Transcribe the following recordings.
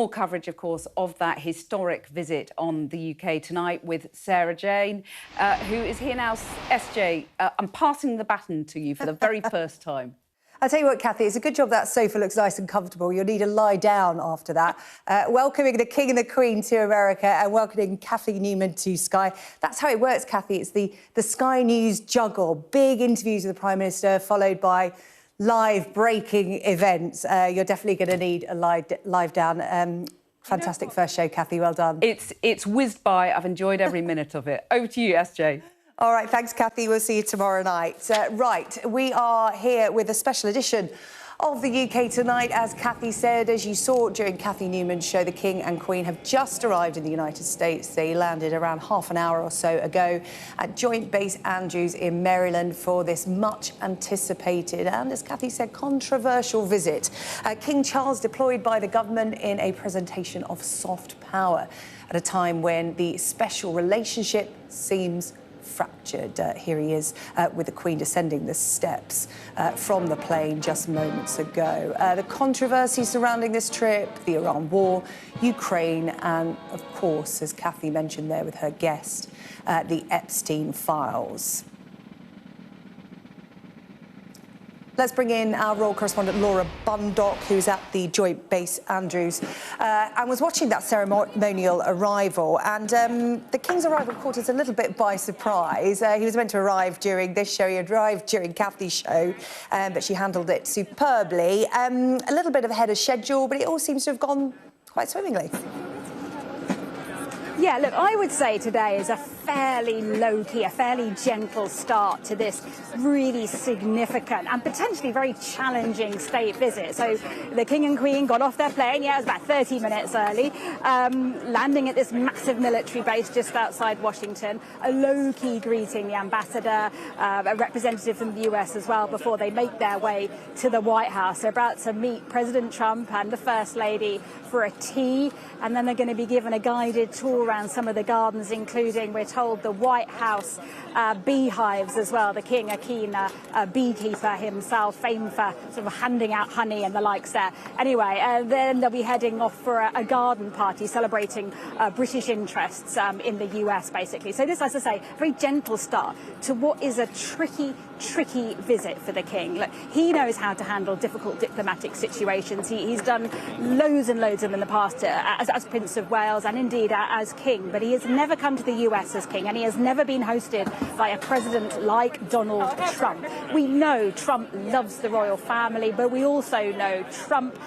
More coverage, of course, of that historic visit on the UK tonight with Sarah-Jane, who is here now. SJ, I'm passing the baton to you for the very first time. I'll tell you what, Kathy, it's a good job that sofa looks nice and comfortable. You'll need to lie down after that. Welcoming the King and the Queen to America and welcoming Kathy Newman to Sky. That's how it works, Kathy. It's the Sky News juggle. Big interviews with the Prime Minister, followed by live breaking events. You're definitely going to need a live down. Fantastic first show, Kathy. Well done. It's whizzed by. I've enjoyed every minute of it. Over to you, SJ. All right, thanks, Kathy. We'll see you tomorrow night. Right, we are here with a special edition of the UK tonight. As Kathy said, as you saw during Kathy Newman's show, the King and Queen have just arrived in the United States. They landed around half an hour or so ago at Joint Base Andrews in Maryland for this much anticipated and, as Kathy said, controversial visit. King Charles deployed by the government in a presentation of soft power at a time when the special relationship seems fractured. Here he is with the Queen descending the steps from the plane just moments ago. The controversy surrounding this trip, the Iran war, Ukraine, and, of course, as Kathy mentioned there with her guest, the Epstein files. Let's bring in our royal correspondent Laura Bundock, who's at the Joint Base Andrews and was watching that ceremonial arrival. And the King's arrival caught us a little bit by surprise. He was meant to arrive during this show. He arrived during Kathy's show, but she handled it superbly. A little bit ahead of schedule, but it all seems to have gone quite swimmingly. Yeah, look, I would say today is a fairly low-key, a fairly gentle start to this really significant and potentially very challenging state visit. So the King and Queen got off their plane, it was about 30 minutes early, landing at this massive military base just outside Washington, a low-key greeting the ambassador, a representative from the US as well, before they make their way to the White House. They're about to meet President Trump and the First Lady for a tea, and then they're going to be given a guided tour around some of the gardens, including, we're told, the White House beehives as well. The King, a keen beekeeper himself, famed for sort of handing out honey and the likes there. Anyway, then they'll be heading off for a garden party celebrating British interests in the US, basically. So this, as I say, a very gentle start to what is a tricky visit for the King. Look, he knows how to handle difficult diplomatic situations. He's done loads and loads of them in the past as Prince of Wales and indeed as King, but he has never come to the US as King, and he has never been hosted by a president like Donald Trump. We know Trump loves the royal family, but we also know Trump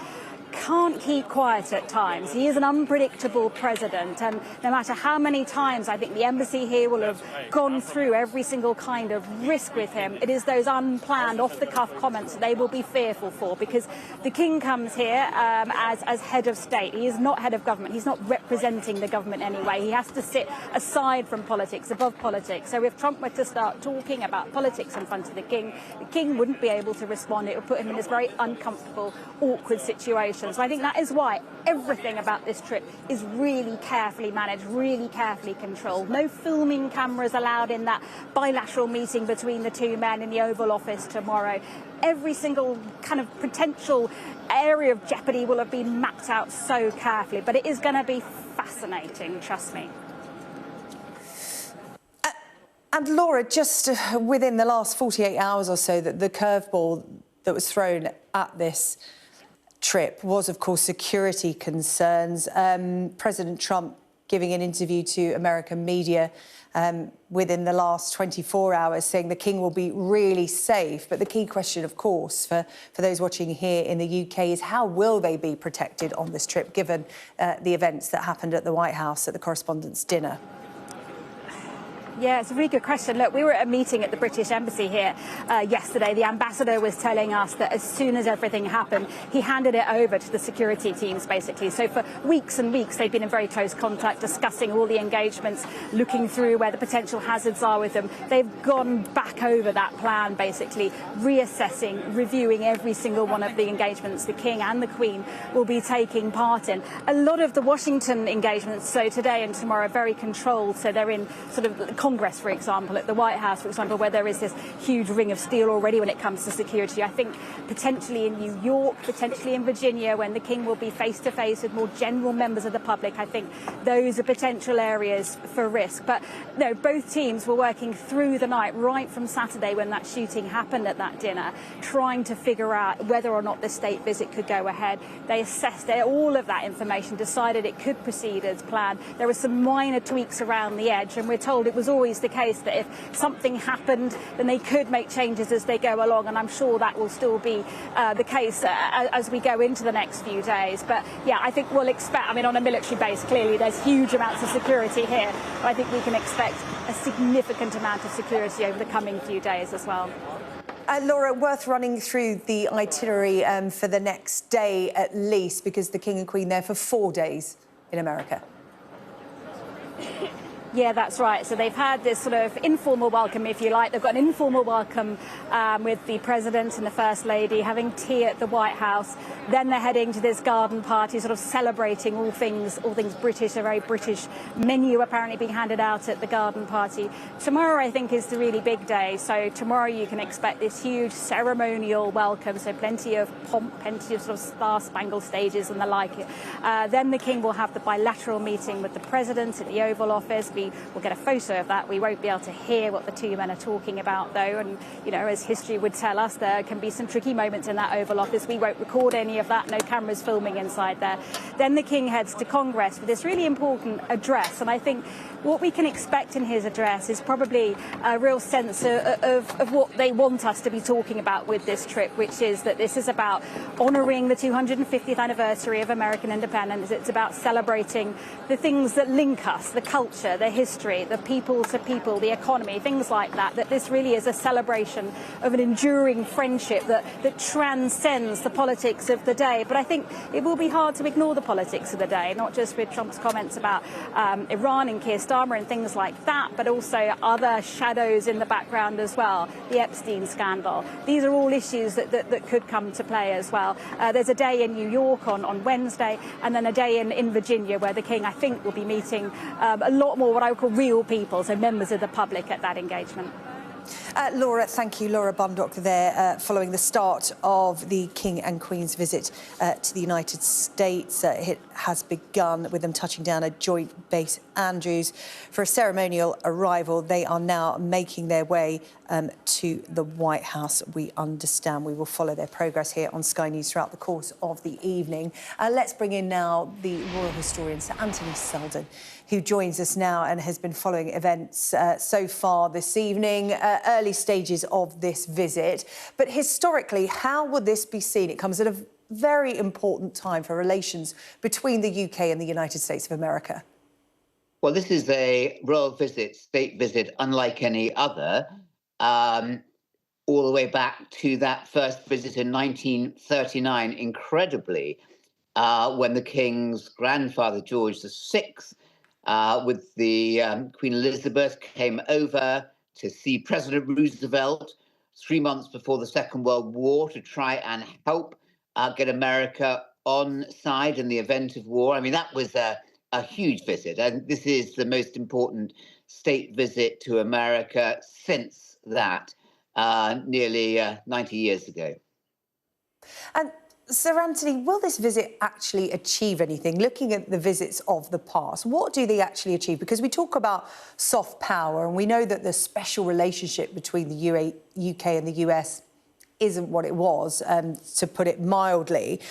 can't keep quiet at times. He is an unpredictable president, and no matter how many times I think the embassy here will have gone through every single kind of risk with him, it is those unplanned, off-the-cuff comments that they will be fearful for, because the King comes here as head of state. He is not head of government. He's not representing the government anyway. He has to sit aside from politics, above politics. So if Trump were to start talking about politics in front of the King wouldn't be able to respond. It would put him in this very uncomfortable, awkward situation. So I think that is why everything about this trip is really carefully managed, really carefully controlled. No filming cameras allowed in that bilateral meeting between the two men in the Oval Office tomorrow. Every single kind of potential area of jeopardy will have been mapped out so carefully. But it is going to be fascinating, trust me. And Laura, just within the last 48 hours or so, the curveball that was thrown at this trip was, of course, security concerns. President Trump giving an interview to American media within the last 24 hours saying the King will be really safe. But the key question, of course, for those watching here in the UK is how will they be protected on this trip, given the events that happened at the White House at the Correspondents' Dinner? Yeah, it's a really good question. Look, we were at a meeting at the British Embassy here yesterday. The ambassador was telling us that as soon as everything happened, he handed it over to the security teams, basically. So for weeks and weeks, they've been in very close contact, discussing all the engagements, looking through where the potential hazards are with them. They've gone back over that plan, basically, reassessing, reviewing every single one of the engagements the King and the Queen will be taking part in. A lot of the Washington engagements, so today and tomorrow, are very controlled, so they're in sort of Congress, for example, at the White House, for example, where there is this huge ring of steel already when it comes to security. I think potentially in New York, potentially in Virginia, when the King will be face-to-face with more general members of the public, I think those are potential areas for risk. But no, both teams were working through the night, right from Saturday when that shooting happened at that dinner, trying to figure out whether or not the state visit could go ahead. They assessed all of that information, decided it could proceed as planned. There were some minor tweaks around the edge, and we're told it was always the case that if something happened, then they could make changes as they go along, and I'm sure that will still be the case as we go into the next few days. But yeah, I think we'll expect, I mean, on a military base, clearly there's huge amounts of security here, but I think we can expect a significant amount of security over the coming few days as well. Laura, worth running through the itinerary for the next day at least, because the King and Queen there for 4 days in America. Yeah, that's right. So they've had this sort of informal welcome, if you like. They've got an informal welcome with the President and the First Lady having tea at the White House. Then they're heading to this garden party, sort of celebrating all things British, a very British menu apparently being handed out at the garden party. Tomorrow, I think, is the really big day. So tomorrow you can expect this huge ceremonial welcome, so plenty of pomp, plenty of sort of star-spangled stages and the like. Then the King will have the bilateral meeting with the President at the Oval Office. We'll get a photo of that. We won't be able to hear what the two men are talking about, though. And, you know, as history would tell us, there can be some tricky moments in that Oval Office. We won't record any of that. No cameras filming inside there. Then the King heads to Congress for this really important address. And I think what we can expect in his address is probably a real sense of what they want us to be talking about with this trip, which is that this is about honouring the 250th anniversary of American independence. It's about celebrating the things that link us, the culture, the history, the people to people, the economy, things like that, that this really is a celebration of an enduring friendship that transcends the politics of the day. But I think it will be hard to ignore the politics of the day, not just with Trump's comments about Iran and Keir Starmer and things like that, but also other shadows in the background as well, the Epstein scandal. These are all issues that could come to play as well. There's a day in New York on Wednesday, and then a day in Virginia where the King, I think, will be meeting a lot more what I would call real people, so members of the public at that engagement. Laura, thank you. Laura Bundock there, following the start of the King and Queen's visit to the United States. It has begun with them touching down at Joint Base Andrews for a ceremonial arrival. They are now making their way to the White House, we understand. We will follow their progress here on Sky News throughout the course of the evening. Let's bring in now the royal historian, Sir Anthony Selden, who joins us now and has been following events so far this evening, early stages of this visit. But historically, how will this be seen? It comes at a very important time for relations between the UK and the United States of America. Well, this is a royal visit, state visit, unlike any other, all the way back to that first visit in 1939, incredibly, when the King's grandfather, George VI, with the Queen Elizabeth, came over to see President Roosevelt 3 months before the Second World War to try and help get America on side in the event of war. I mean, that was a huge visit, and this is the most important state visit to America since that, nearly 90 years ago. And Sir Anthony, will this visit actually achieve anything? Looking at the visits of the past, what do they actually achieve? Because we talk about soft power, and we know that the special relationship between the UK and the US isn't what it was, to put it mildly.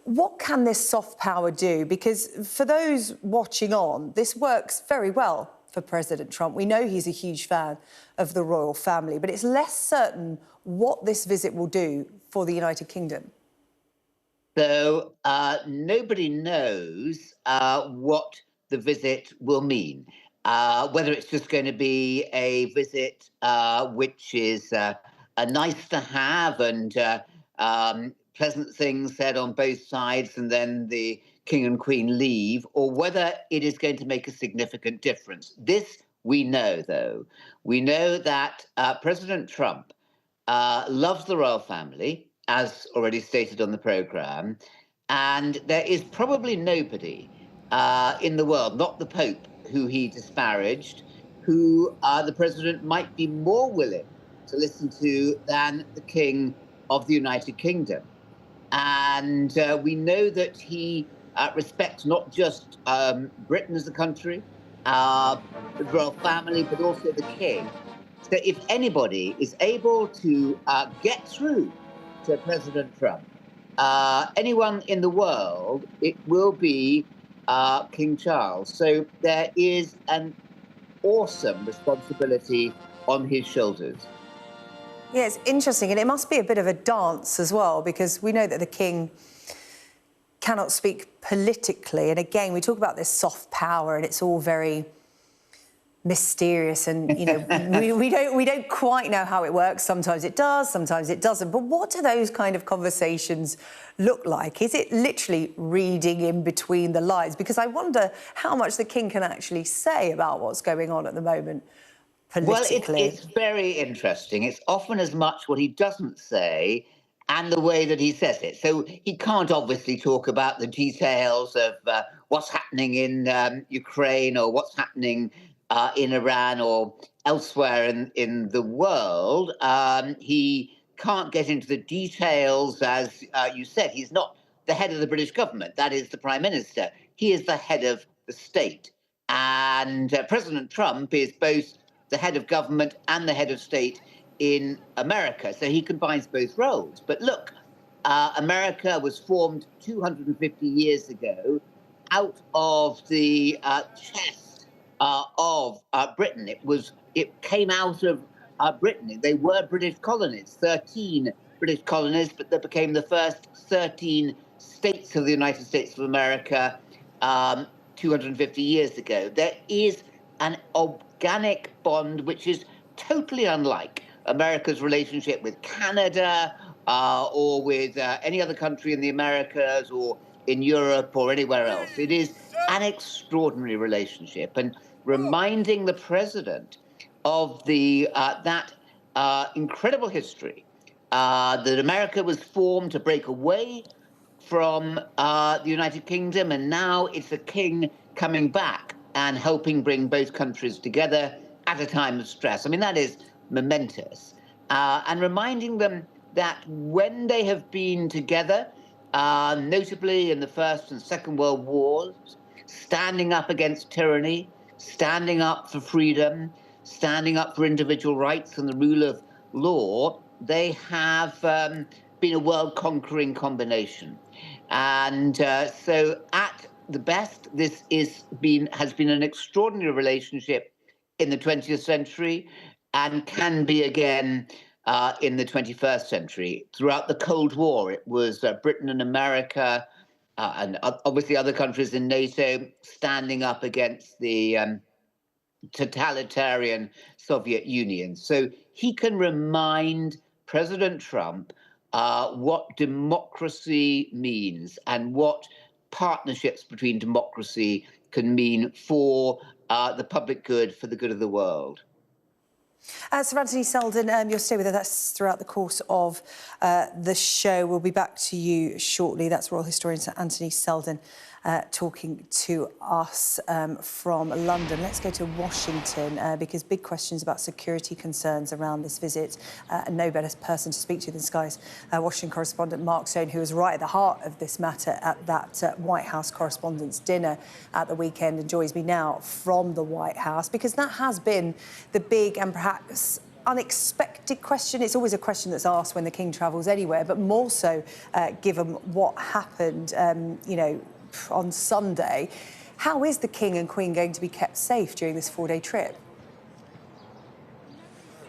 What can this soft power do? Because for those watching on, this works very well for President Trump. We know he's a huge fan of the royal family, but it's less certain what this visit will do for the United Kingdom. So nobody knows what the visit will mean. Whether it's just going to be a visit which is a nice to have and pleasant things said on both sides and then the King and Queen leave, or whether it is going to make a significant difference. This we know, though. We know that President Trump loves the royal family, as already stated on the programme, and there is probably nobody in the world, not the Pope, who he disparaged, who the president might be more willing to listen to than the King of the United Kingdom. And we know that he respects not just Britain as a country, the royal family, but also the King. So if anybody is able to get through to President Trump, anyone in the world, it will be King Charles. So there is an awesome responsibility on his shoulders. Yeah, it's interesting, and it must be a bit of a dance as well, because we know that the King cannot speak politically. And again, we talk about this soft power, and it's all very mysterious, and you know, we don't quite know how it works. Sometimes it does, sometimes it doesn't. But what do those kind of conversations look like? Is it literally reading in between the lines? Because I wonder how much the King can actually say about what's going on at the moment politically. Well, it's very interesting. It's often as much what he doesn't say and the way that he says it. So he can't obviously talk about the details of what's happening in Ukraine or what's happening in Iran or elsewhere in the world. He can't get into the details, as you said. He's not the head of the British government. That is the Prime Minister. He is the head of the state. And President Trump is both the head of government and the head of state in America. So he combines both roles. But look, America was formed 250 years ago out of the chest of Britain. It came out of Britain. They were British colonies, 13 British colonies, but they became the first 13 states of the United States of America 250 years ago. There is an organic bond which is totally unlike America's relationship with Canada or with any other country in the Americas or in Europe or anywhere else. It is an extraordinary relationship, and reminding the president of that incredible history that America was formed to break away from the United Kingdom, and now it's the King coming back and helping bring both countries together at a time of stress. I mean, that is momentous. And reminding them that when they have been together, notably in the First and Second World Wars, standing up against tyranny, standing up for freedom, standing up for individual rights and the rule of law, they have been a world-conquering combination. And so at the best, this has been an extraordinary relationship in the 20th century and can be again in the 21st century. Throughout the Cold War, it was Britain and America and obviously other countries in NATO standing up against the totalitarian Soviet Union. So he can remind President Trump what democracy means and what partnerships between democracy can mean for the public good, for the good of the world. Sir Anthony Selden, you'll stay with us throughout the course of the show. We'll be back to you shortly. That's Royal Historian Sir Anthony Selden talking to us from London. Let's go to Washington because big questions about security concerns around this visit. And no better person to speak to than Sky's Washington correspondent Mark Stone, who was right at the heart of this matter at that White House Correspondents' Dinner at the weekend, and joins me now from the White House, because that has been the big and perhaps unexpected question. It's always a question that's asked when the King travels anywhere, but more so given what happened, you know, on Sunday. How is the King and Queen going to be kept safe during this 4-day trip?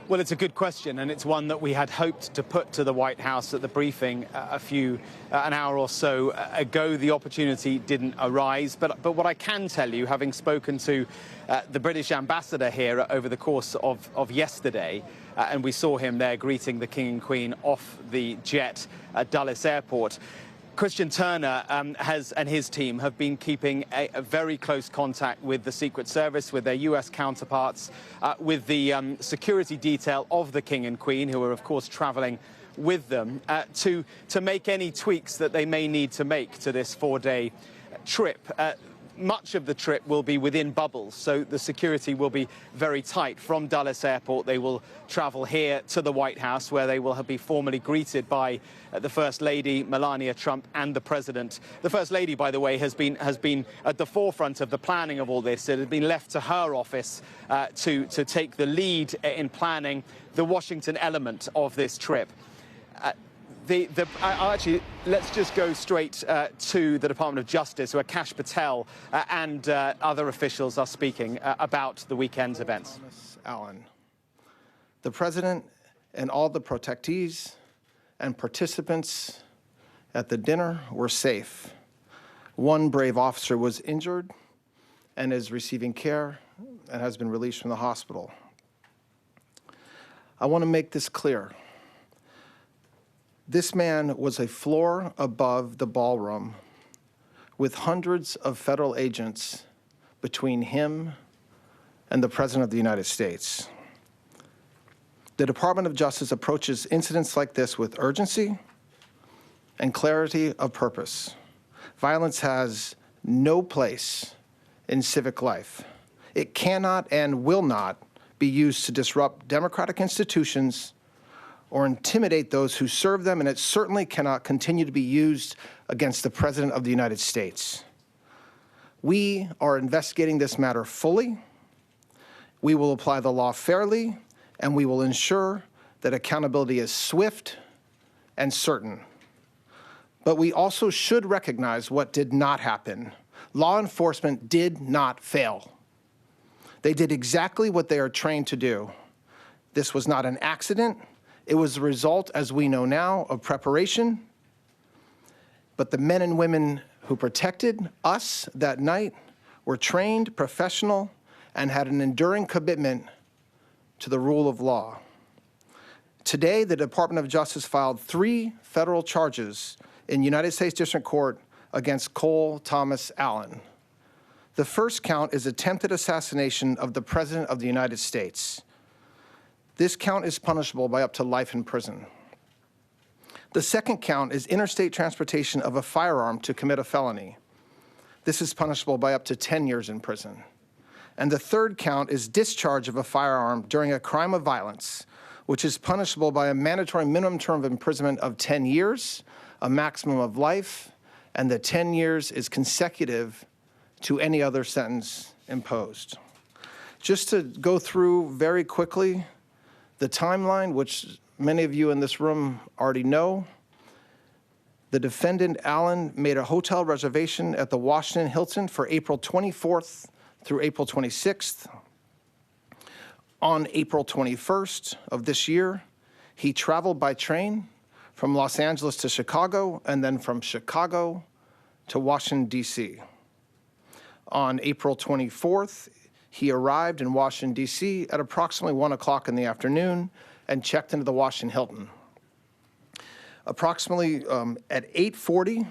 Well, it's a good question, and it's one that we had hoped to put to the White House at the briefing an hour or so ago. The opportunity didn't arise, but what I can tell you, having spoken to the British ambassador here over the course of yesterday, and we saw him there greeting the King and Queen off the jet at Dulles Airport, Christian Turner and his team have been keeping a very close contact with the Secret Service, with their US counterparts, with the security detail of the King and Queen, who are, of course, travelling with them, to make any tweaks that they may need to make to this 4-day trip. much of the trip will be within bubbles, so the security will be very tight. From Dulles Airport, they will travel here to the White House, where they will be formally greeted by the First Lady, Melania Trump, and the President. The First Lady, by the way, has been at the forefront of the planning of all this. It had been left to her office to take the lead in planning the Washington element of this trip. Actually, let's just go straight to the Department of Justice, where Kash Patel and other officials are speaking about the weekend's events. Allen, the President and all the protectees and participants at the dinner were safe. One brave officer was injured and is receiving care and has been released from the hospital. I want to make this clear. This man was a floor above the ballroom with hundreds of federal agents between him and the President of the United States. The Department of Justice approaches incidents like this with urgency and clarity of purpose. Violence has no place in civic life. It cannot and will not be used to disrupt democratic institutions or intimidate those who serve them, and it certainly cannot continue to be used against the President of the United States. We are investigating this matter fully. We will apply the law fairly, and we will ensure that accountability is swift and certain. But we also should recognize what did not happen. Law enforcement did not fail. They did exactly what they are trained to do. This was not an accident. It was the result, as we know now, of preparation. But the men and women who protected us that night were trained, professional, and had an enduring commitment to the rule of law. Today, the Department of Justice filed 3 federal charges in United States District Court against Cole Thomas Allen. The first count is attempted assassination of the President of the United States. This count is punishable by up to life in prison. The second count is interstate transportation of a firearm to commit a felony. This is punishable by up to 10 years in prison. And the third count is discharge of a firearm during a crime of violence, which is punishable by a mandatory minimum term of imprisonment of 10 years, a maximum of life, and the 10 years is consecutive to any other sentence imposed. Just to go through very quickly the timeline, which many of you in this room already know. The defendant, Allen, made a hotel reservation at the Washington Hilton for April 24th through April 26th. On April 21st of this year, he traveled by train from Los Angeles to Chicago and then from Chicago to Washington, D.C. On April 24th, he arrived in Washington, D.C. at approximately 1 o'clock in the afternoon and checked into the Washington Hilton. Approximately at 8:40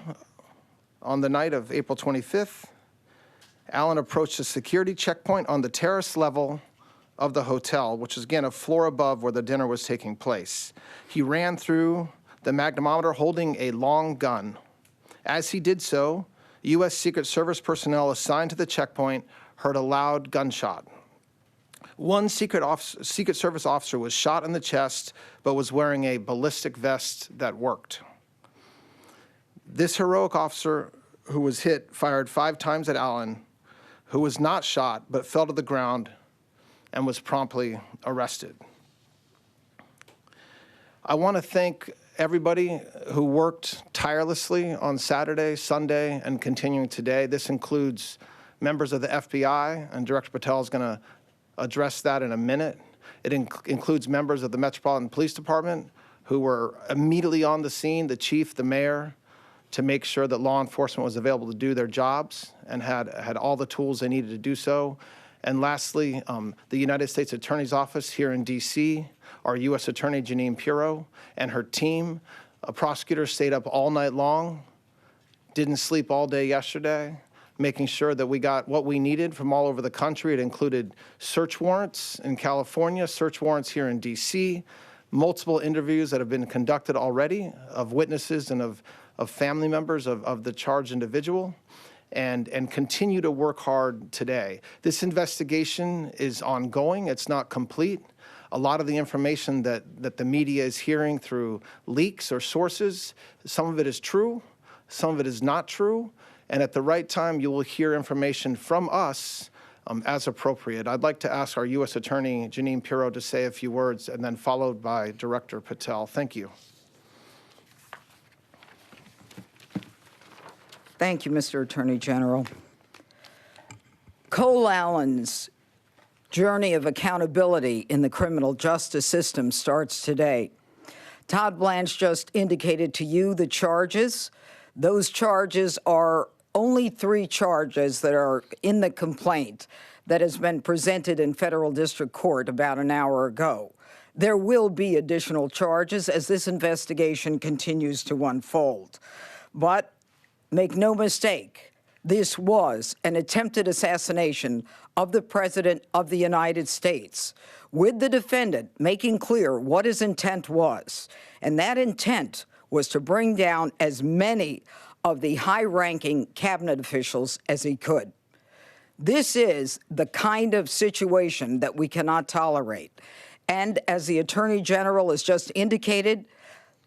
on the night of April 25th, Allen approached a security checkpoint on the terrace level of the hotel, which is, again, a floor above where the dinner was taking place. He ran through the magnetometer holding a long gun. As he did so, U.S. Secret Service personnel assigned to the checkpoint heard a loud gunshot. One Secret Service officer was shot in the chest, but was wearing a ballistic vest that worked. This heroic officer who was hit fired 5 times at Allen, who was not shot, but fell to the ground and was promptly arrested. I want to thank everybody who worked tirelessly on Saturday, Sunday, and continuing today. This includes members of the FBI, and Director Patel is going to address that in a minute. It includes members of the Metropolitan Police Department who were immediately on the scene, the chief, the mayor, to make sure that law enforcement was available to do their jobs and had all the tools they needed to do so. And lastly, the United States Attorney's Office here in D.C., our U.S. Attorney Jeanine Pirro and her team. A prosecutor stayed up all night long, didn't sleep all day yesterday, making sure that we got what we needed from all over the country. It included search warrants in California, search warrants here in D.C., multiple interviews that have been conducted already of witnesses and of family members of the charged individual. and continue to work hard today. This investigation is ongoing. It's not complete. A lot of the information that the media is hearing through leaks or sources, some of it is true, some of it is not true, and at the right time, you will hear information from us as appropriate. I'd like to ask our U.S. Attorney, Jeanine Pirro, to say a few words, and then followed by Director Patel. Thank you. Thank you, Mr. Attorney General. Cole Allen's journey of accountability in the criminal justice system starts today. Todd Blanche just indicated to you the charges. Those charges are only 3 charges that are in the complaint that has been presented in federal district court about an hour ago. There will be additional charges as this investigation continues to unfold. But make no mistake, this was an attempted assassination of the President of the United States, with the defendant making clear what his intent was. And that intent was to bring down as many of the high-ranking cabinet officials as he could. This is the kind of situation that we cannot tolerate. And as the Attorney General has just indicated,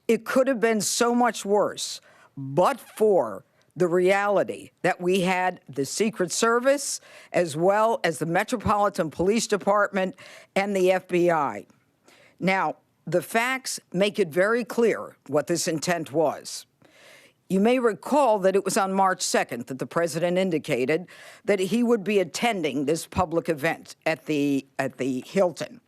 it could have been so much worse, but for the reality that we had the Secret Service as well as the Metropolitan Police Department and the FBI. Now, the facts make it very clear what this intent was. You may recall that it was on March 2nd that the president indicated that he would be attending this public event at the Hilton.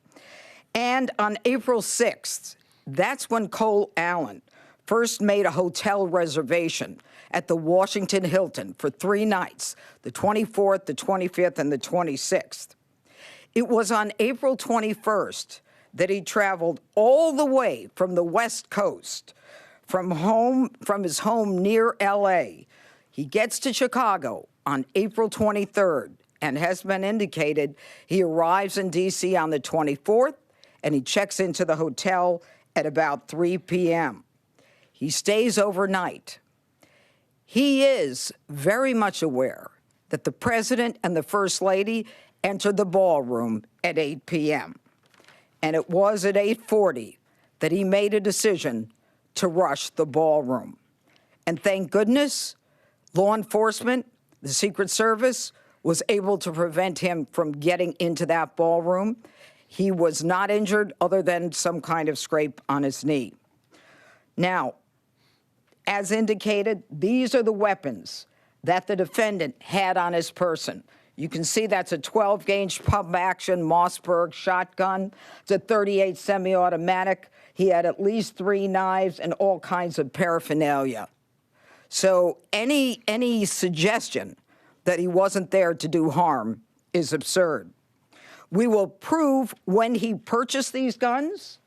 And on April 6th, that's when Cole Allen first made a hotel reservation at the Washington Hilton for 3 nights, the 24th, the 25th, and the 26th. It was on April 21st that he traveled all the way from the West Coast, from his home near L.A. He gets to Chicago on April 23rd, and has been indicated he arrives in D.C. on the 24th, and he checks into the hotel at about 3 p.m. He stays overnight. He is very much aware that the president and the first lady entered the ballroom at 8 p.m. And it was at 8:40 that he made a decision to rush the ballroom. And thank goodness, law enforcement, the Secret Service, was able to prevent him from getting into that ballroom. He was not injured other than some kind of scrape on his knee. Now, as indicated, these are the weapons that the defendant had on his person. You can see that's a 12-gauge pump-action Mossberg shotgun. It's a .38 semi-automatic. He had at least 3 knives and all kinds of paraphernalia. So any suggestion that he wasn't there to do harm is absurd. We will prove when he purchased these guns.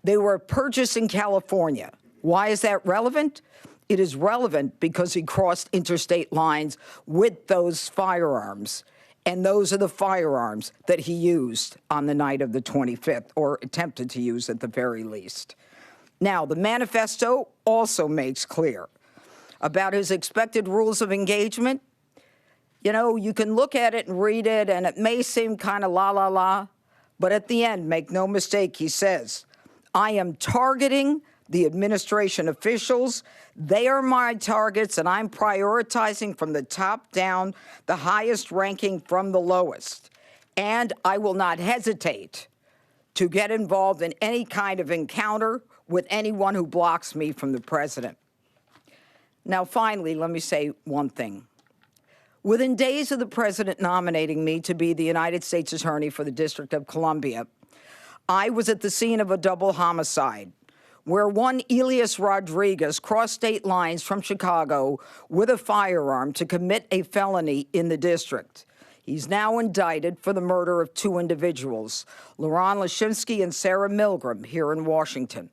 They were purchased in California. Why is that relevant? It is relevant because he crossed interstate lines with those firearms, and those are the firearms that he used on the night of the 25th, or attempted to use at the very least. Now, the manifesto also makes clear about his expected rules of engagement. You know, you can look at it and read it, and it may seem kind of la-la-la, but at the end, make no mistake, he says, I am targeting the administration officials. They are my targets, and I'm prioritizing from the top down, the highest ranking from the lowest. And I will not hesitate to get involved in any kind of encounter with anyone who blocks me from the president. Now, finally, let me say one thing. Within days of the president nominating me to be the United States Attorney for the District of Columbia, I was at the scene of a double homicide, where one Elias Rodriguez crossed state lines from Chicago with a firearm to commit a felony in the district. He's now indicted for the murder of 2 individuals, Laron Lashinsky and Sarah Milgram, here in Washington.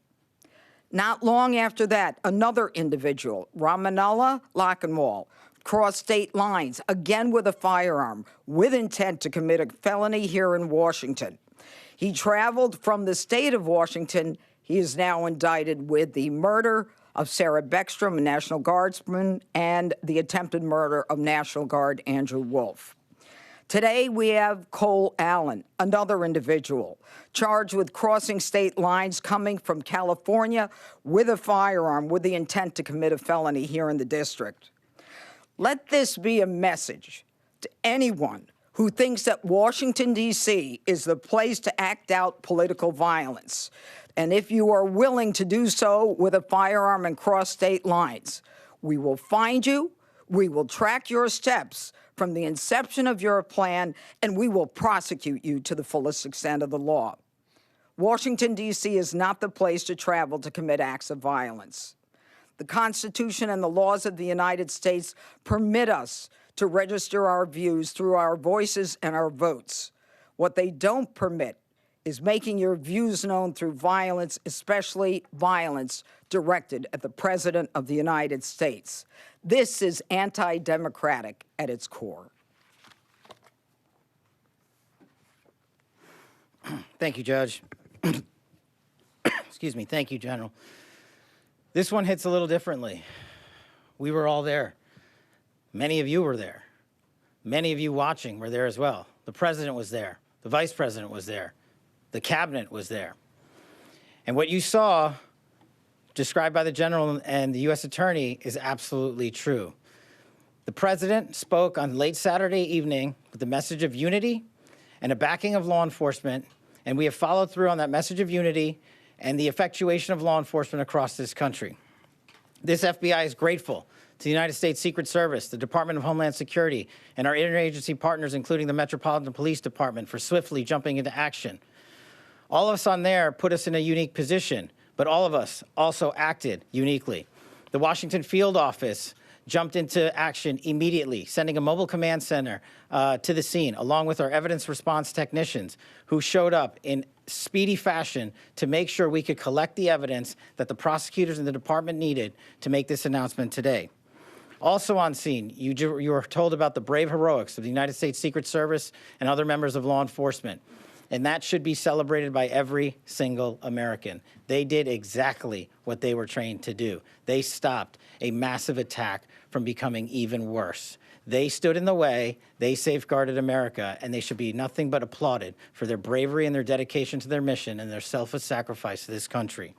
Not long after that, another individual, Ramanullah Lockenwall, crossed state lines, again with a firearm, with intent to commit a felony here in Washington. He traveled from the state of Washington. He is now indicted with the murder of Sarah Beckstrom, a National Guardsman, and the attempted murder of National Guard Andrew Wolf. Today, we have Cole Allen, another individual charged with crossing state lines coming from California with a firearm with the intent to commit a felony here in the district. Let this be a message to anyone who thinks that Washington, D.C. is the place to act out political violence. And if you are willing to do so with a firearm and cross state lines, we will find you, we will track your steps from the inception of your plan, and we will prosecute you to the fullest extent of the law. Washington, D.C. is not the place to travel to commit acts of violence. The Constitution and the laws of the United States permit us to register our views through our voices and our votes. What they don't permit is making your views known through violence, especially violence directed at the President of the United States. This is anti-democratic at its core. Thank you, Judge. Excuse me. Thank you, General. This one hits a little differently. We were all there. Many of you were there. Many of you watching were there as well. The President was there. The Vice President was there. The Cabinet was there. And what you saw described by the General and the U.S. Attorney is absolutely true. The President spoke on late Saturday evening with the message of unity and a backing of law enforcement, and we have followed through on that message of unity and the effectuation of law enforcement across this country. This FBI is grateful to the United States Secret Service, the Department of Homeland Security, and our interagency partners, including the Metropolitan Police Department, for swiftly jumping into action. All of us on there put us in a unique position, but all of us also acted uniquely. The Washington field office jumped into action immediately, sending a mobile command center to the scene, along with our evidence response technicians, who showed up in speedy fashion to make sure we could collect the evidence that the prosecutors and the department needed to make this announcement today. Also on scene, you were told about the brave heroics of the United States Secret Service and other members of law enforcement. And that should be celebrated by every single American. They did exactly what they were trained to do. They stopped a massive attack from becoming even worse. They stood in the way, they safeguarded America, and they should be nothing but applauded for their bravery and their dedication to their mission and their selfless sacrifice to this country.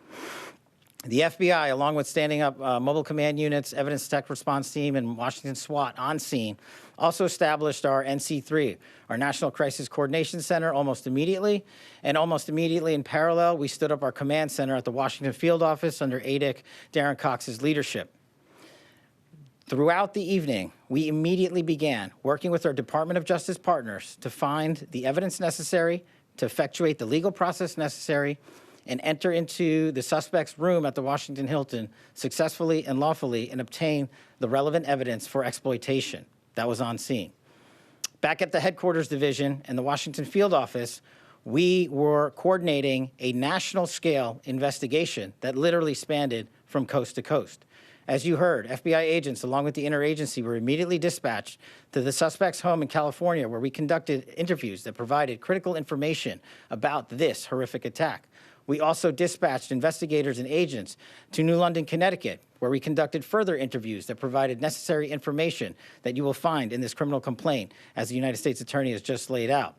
The FBI, along with standing up mobile command units, evidence tech response team, and Washington SWAT on scene, also established our NC3, our National Crisis Coordination Center, almost immediately. And almost immediately in parallel, we stood up our command center at the Washington field office under ADIC Darren Cox's leadership. Throughout the evening, we immediately began working with our Department of Justice partners to find the evidence necessary to effectuate the legal process necessary and enter into the suspect's room at the Washington Hilton successfully and lawfully and obtain the relevant evidence for exploitation. That was on scene. Back at the headquarters division and the Washington field office, we were coordinating a national scale investigation that literally spanned from coast to coast. As you heard, FBI agents, along with the interagency, were immediately dispatched to the suspect's home in California, where we conducted interviews that provided critical information about this horrific attack. We also dispatched investigators and agents to New London, Connecticut, where we conducted further interviews that provided necessary information that you will find in this criminal complaint, as the United States Attorney has just laid out.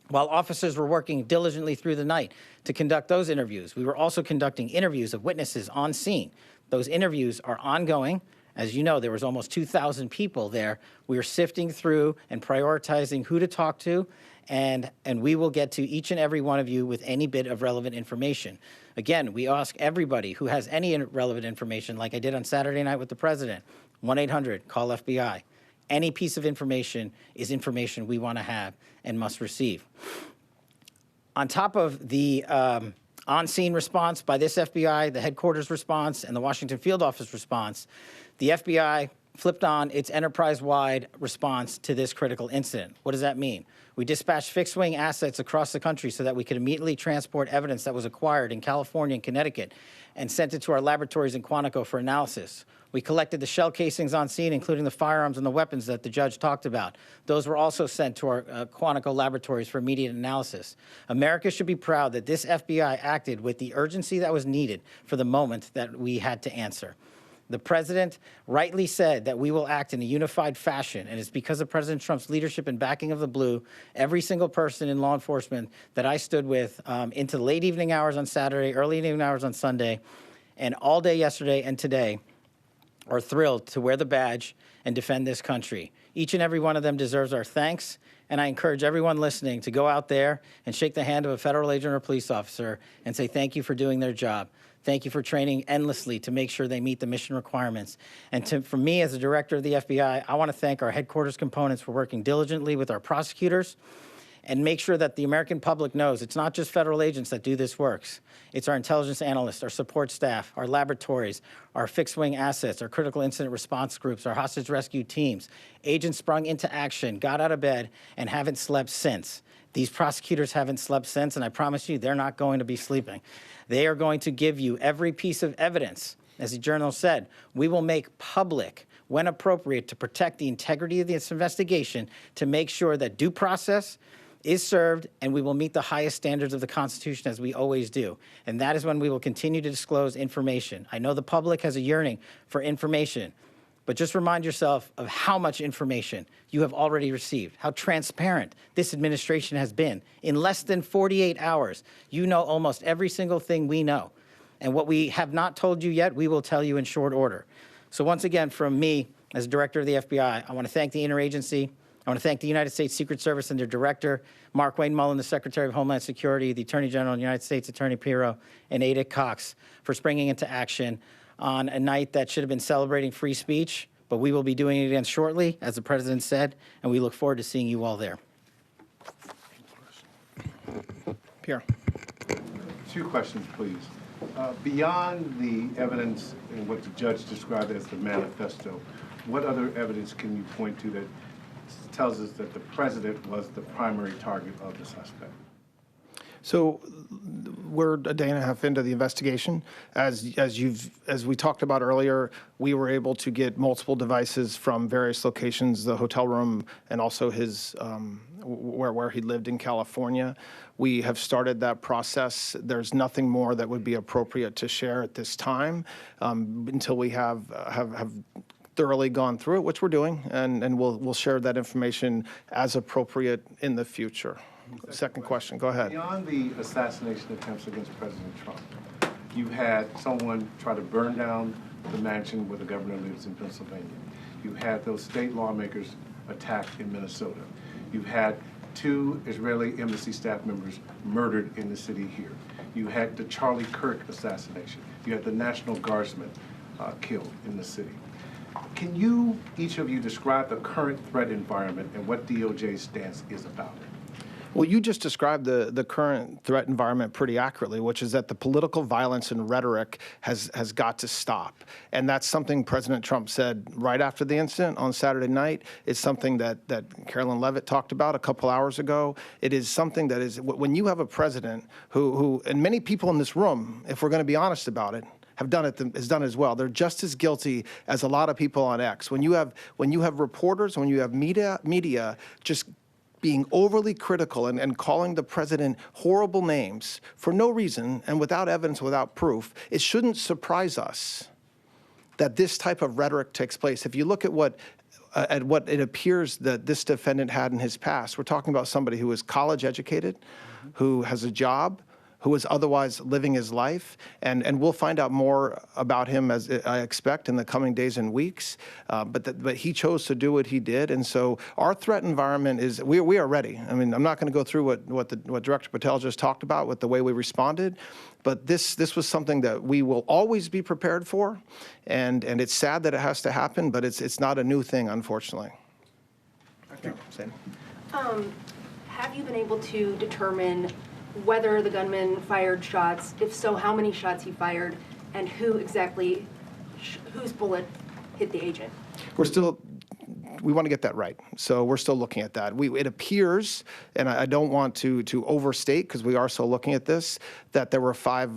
While officers were working diligently through the night to conduct those interviews, we were also conducting interviews of witnesses on scene. Those interviews are ongoing. As you know, there was almost 2,000 people there. We are sifting through and prioritizing who to talk to, and we will get to each and every one of you with any bit of relevant information. Again, we ask everybody who has any relevant information, like I did on Saturday night with the President, 1-800-CALL-FBI. Any piece of information is information we want to have and must receive. On top of the on-scene response by this FBI, the headquarters response, and the Washington field office response, the FBI flipped on its enterprise-wide response to this critical incident. What does that mean? We dispatched fixed-wing assets across the country so that we could immediately transport evidence that was acquired in California and Connecticut and sent it to our laboratories in Quantico for analysis. We collected the shell casings on scene, including the firearms and the weapons that the judge talked about. Those were also sent to our Quantico laboratories for immediate analysis. America should be proud that this FBI acted with the urgency that was needed for the moment that we had to answer. The president rightly said that we will act in a unified fashion, and it's because of President Trump's leadership and backing of the blue, every single person in law enforcement that I stood with into late evening hours on Saturday, early evening hours on Sunday, and all day yesterday and today are thrilled to wear the badge and defend this country. Each and every one of them deserves our thanks, and I encourage everyone listening to go out there and shake the hand of a federal agent or police officer and say thank you for doing their job. Thank you for training endlessly to make sure they meet the mission requirements. And for me, as the director of the FBI, I want to thank our headquarters components for working diligently with our prosecutors and make sure that the American public knows it's not just federal agents that do this work. It's our intelligence analysts, our support staff, our laboratories, our fixed-wing assets, our critical incident response groups, our hostage rescue teams. Agents sprung into action, got out of bed, and haven't slept since. These prosecutors haven't slept since, and I promise you they're not going to be sleeping. They are going to give you every piece of evidence. As the journal said, we will make public, when appropriate, to protect the integrity of this investigation, to make sure that due process is served, and we will meet the highest standards of the Constitution as we always do. And that is when we will continue to disclose information. I know the public has a yearning for information, but just remind yourself of how much information you have already received, how transparent this administration has been. In less than 48 hours, you know almost every single thing we know. And what we have not told you yet, we will tell you in short order. So once again, from me, as director of the FBI, I want to thank the interagency. I want to thank the United States Secret Service and their director, Mark Wayne Mullen, the Secretary of Homeland Security, the Attorney General of the United States, Attorney Pirro, and Ada Cox for springing into action on a night that should have been celebrating free speech, but we will be doing it again shortly, as the president said, and we look forward to seeing you all there. Pierre. 2 questions, please. Beyond the evidence in what the judge described as the manifesto, what other evidence can you point to that tells us that the president was the primary target of the suspect? So we're a day and a half into the investigation. As we talked about earlier, we were able to get multiple devices from various locations, the hotel room and also his where he lived in California. We have started that process. There's nothing more that would be appropriate to share at this time until we have thoroughly gone through it, which we're doing, and we'll share that information as appropriate in the future. Second question, go ahead. Beyond the assassination attempts against President Trump, you had someone try to burn down the mansion where the governor lives in Pennsylvania. You had those state lawmakers attacked in Minnesota. You've had 2 Israeli embassy staff members murdered in the city here. You had the Charlie Kirk assassination. You had the National Guardsman killed in the city. Can you, each of you, describe the current threat environment and what DOJ's stance is about it? Well, you just described the current threat environment pretty accurately, which is that the political violence and rhetoric has got to stop. And that's something President Trump said right after the incident on Saturday night. It's something that Carolyn Leavitt talked about a couple hours ago. It is something that is, when you have a president who and many people in this room, if we're going to be honest about it, has done it as well. They're just as guilty as a lot of people on X. When you have reporters, when you have media just being overly critical and calling the president horrible names for no reason and without evidence, without proof, it shouldn't surprise us that this type of rhetoric takes place. If you look at what it appears that this defendant had in his past, we're talking about somebody who is college educated, who has a job, who is otherwise living his life, and we'll find out more about him, as I expect, in the coming days and weeks. But he chose to do what he did, and so our threat environment is we are ready. I mean, I'm not going to go through what Director Patel just talked about with the way we responded, but this was something that we will always be prepared for, and it's sad that it has to happen, but it's not a new thing, unfortunately. Have you been able to determine whether the gunman fired shots? If so, how many shots he fired, and who exactly, whose bullet hit the agent? We want to get that right. So we're still looking at that. It appears, and I don't want to overstate because we are still looking at this, that there were five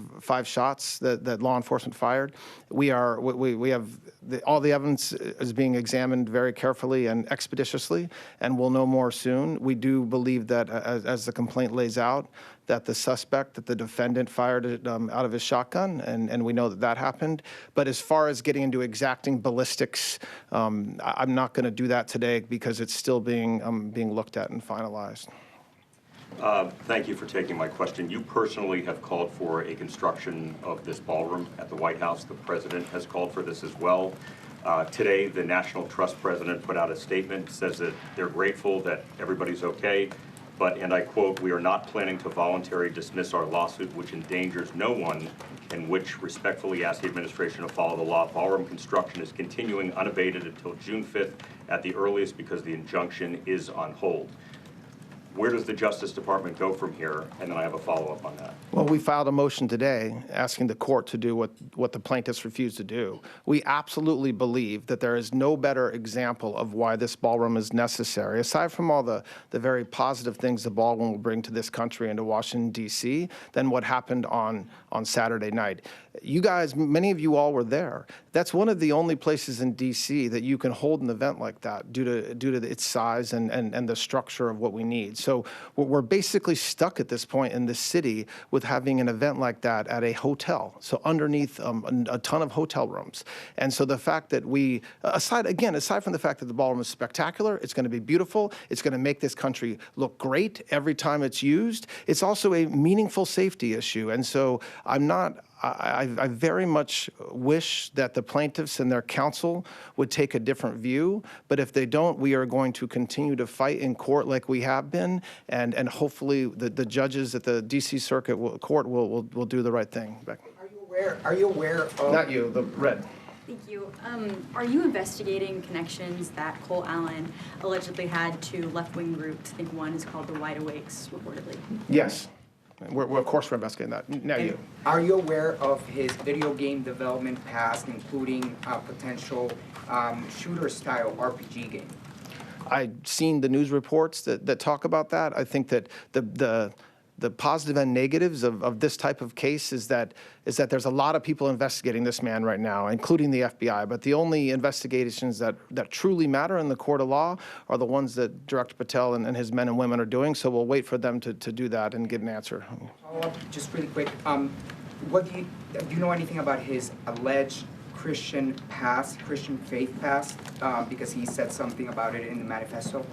shots that law enforcement fired. We have all the evidence is being examined very carefully and expeditiously, and we'll know more soon. We do believe that, as the complaint lays out, that the suspect, that the defendant fired it out of his shotgun, and we know that happened. But as far as getting into exacting ballistics, I'm not going to do that today because it's still being looked at and finalized. Thank you for taking my question. You personally have called for a construction of this ballroom at the White House. The president has called for this as well. Today, the National Trust president put out a statement, says that they're grateful that everybody's okay, but, and I quote, "We are not planning to voluntarily dismiss our lawsuit, which endangers no one, and which respectfully ask the administration to follow the law. Ballroom construction is continuing unabated until June 5th at the earliest because the injunction is on hold." Where does the Justice Department go from here? And then I have a follow-up on that. Well, we filed a motion today asking the court to do what the plaintiffs refused to do. We absolutely believe that there is no better example of why this ballroom is necessary, aside from all the very positive things the ballroom will bring to this country and to Washington, D.C., than what happened on Saturday night. You guys, many of you all were there. That's one of the only places in D.C. that you can hold an event like that due to its size and the structure of what we need. So we're basically stuck at this point in this city with having an event like that at a hotel, so underneath a ton of hotel rooms. And so the fact that we, aside from the fact that the ballroom is spectacular, it's going to be beautiful, it's going to make this country look great every time it's used, it's also a meaningful safety issue. And so I very much wish that the plaintiffs and their counsel would take a different view, but if they don't, we are going to continue to fight in court like we have been, and hopefully the judges at the D.C. Circuit Court will do the right thing. Beck. Are you aware of... Not you, the red. Thank you. Are you investigating connections that Cole Allen allegedly had to left-wing groups? I think one is called the Wide Awakes, reportedly. Yes. Of course we're investigating that. Now you. Are you aware of his video game development past, including a potential shooter-style RPG game? I've seen the news reports that talk about that. I think that the positive and negatives of this type of case is that there's a lot of people investigating this man right now, including the FBI. But the only investigations that truly matter in the court of law are the ones that Director Patel and his men and women are doing. So we'll wait for them to do that and get an answer. Follow up, just really quick. Do you know anything about his alleged Christian past, Christian faith past? Because he said something about it in the manifesto.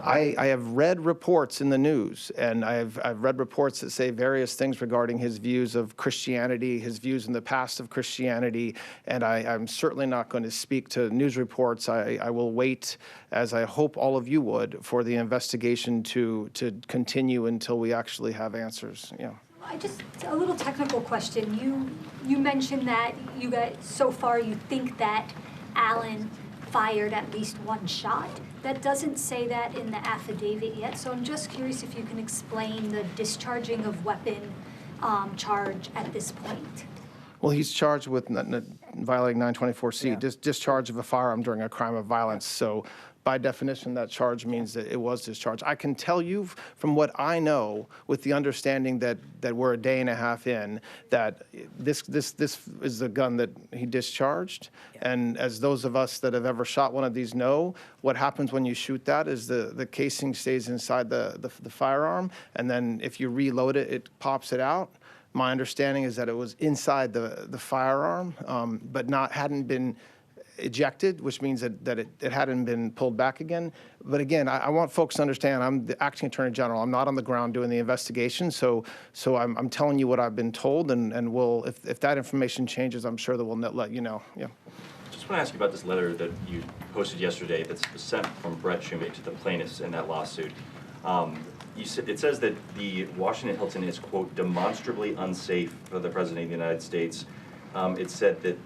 I have read reports in the news, and I've read reports that say various things regarding his views of Christianity, his views in the past of Christianity, and I'm certainly not going to speak to news reports. I will wait, as I hope all of you would, for the investigation to continue until we actually have answers. Yeah. Just a little technical question. You mentioned that you guys, so far, you think that Allen fired at least one shot. That doesn't say that in the affidavit yet, so I'm just curious if you can explain the discharging of weapon charge at this point. Well, he's charged with violating 924C, discharge of a firearm during a crime of violence. So by definition, that charge means that it was discharged. I can tell you from what I know, with the understanding that we're a day and a half in, that this is the gun that he discharged. And as those of us that have ever shot one of these know, what happens when you shoot that is the casing stays inside the firearm, and then if you reload it, it pops it out. My understanding is that it was inside the firearm, but hadn't been ejected, which means that it hadn't been pulled back again. But again, I want folks to understand, I'm the acting attorney general. I'm not on the ground doing the investigation, so I'm telling you what I've been told, and we'll, if that information changes, I'm sure that we'll let you know. Yeah. Just want to ask you about this letter that you posted yesterday that's sent from Brett Shumate to the plaintiffs in that lawsuit. It says that the Washington Hilton is, quote, demonstrably unsafe for the President of the United States. It said that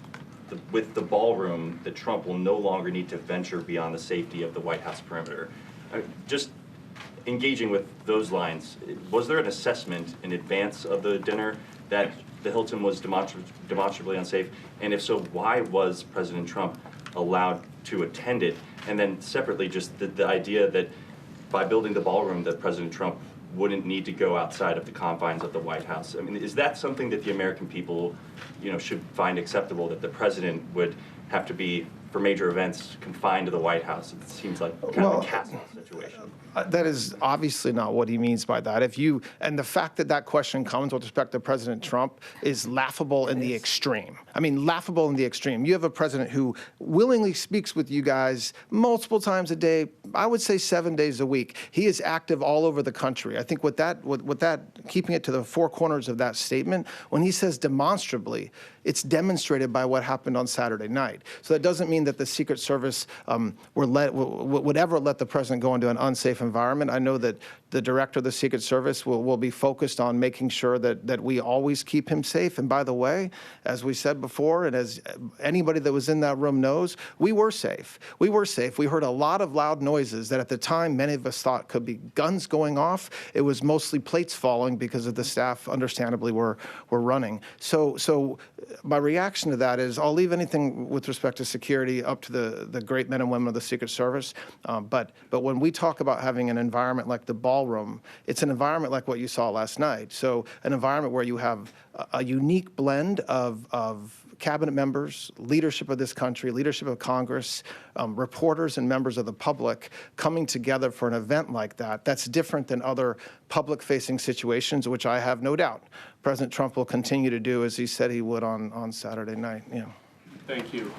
with the ballroom, that Trump will no longer need to venture beyond the safety of the White House perimeter. Just engaging with those lines, was there an assessment in advance of the dinner that the Hilton was demonstrably unsafe? And if so, why was President Trump allowed to attend it? And then separately, just the idea that by building the ballroom that President Trump wouldn't need to go outside of the confines of the White House. I mean, is that something that the American people, should find acceptable, that the president would have to be, for major events, confined to the White House? It seems like kind of a castle situation. That is obviously not what he means by that. And the fact that that question comes with respect to President Trump is laughable in the extreme. I mean, laughable in the extreme. You have a president who willingly speaks with you guys multiple times a day, I would say 7 days a week. He is active all over the country. I think with that, keeping it to the four corners of that statement, when he says demonstrably, it's demonstrated by what happened on Saturday night. So that doesn't mean that the Secret Service would ever let the president go into an unsafe environment. I know that the director of the Secret Service will be focused on making sure that we always keep him safe. And by the way, as we said before, and as anybody that was in that room knows, we were safe. We were safe. We heard a lot of loud noises that at the time many of us thought could be guns going off. It was mostly plates falling because of the staff, understandably, were running. So my reaction to that is I'll leave anything with respect to security up to the great men and women of the Secret Service. But when we talk about having an environment like the ballroom, it's an environment like what you saw last night. So an environment where you have a unique blend of cabinet members, leadership of this country, leadership of Congress, reporters and members of the public coming together for an event like that. That's different than other public-facing situations, which I have no doubt President Trump will continue to do as he said he would on Saturday night. Yeah. Thank you.